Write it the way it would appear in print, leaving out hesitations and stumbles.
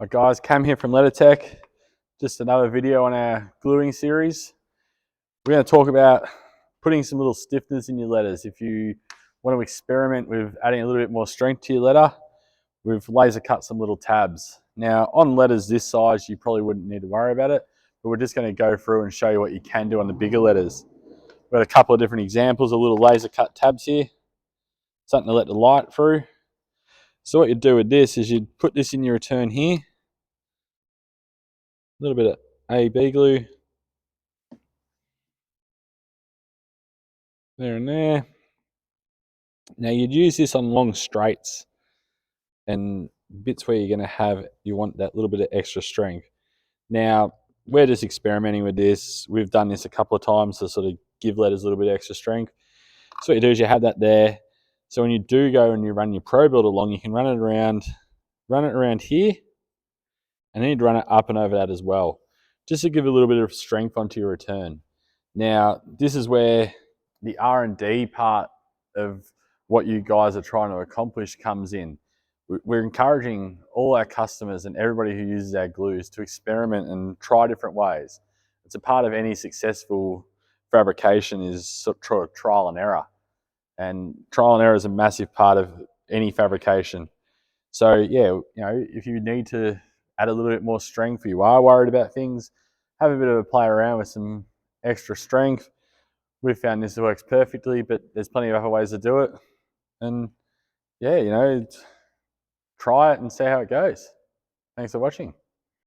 Hi guys, Cam here from Lettertech. Just another video on our gluing series. We're going to talk about putting some little stiffeners in your letters. If you want to experiment with adding a little bit more strength to your letter, we've laser cut some little tabs. Now on letters this size, you probably wouldn't need to worry about it, but we're just going to go through and show you what you can do on the bigger letters. We've got a couple of different examples of little laser cut tabs here, something to let the light through. So what you do with this is you put this in your return here, a little bit of AB glue there and there. Now you'd use this on long straights and bits where you're going to you want that little bit of extra strength. Now we're just experimenting with this. We've done this a couple of times to sort of give letters a little bit of extra strength. So what you do is you have that there. So when you do go and you run your Pro Build along, you can run it around here, and then you'd run it up and over that as well, just to give a little bit of strength onto your return. Now this is where the R&D part of what you guys are trying to accomplish comes in. We're encouraging all our customers and everybody who uses our glues to experiment and try different ways. It's a part of any successful fabrication is sort of trial and error. And trial and error is a massive part of any fabrication. So yeah, if you need to add a little bit more strength, or you are worried about things, have a bit of a play around with some extra strength. We've found this works perfectly, but there's plenty of other ways to do it. And yeah, try it and see how it goes. Thanks for watching.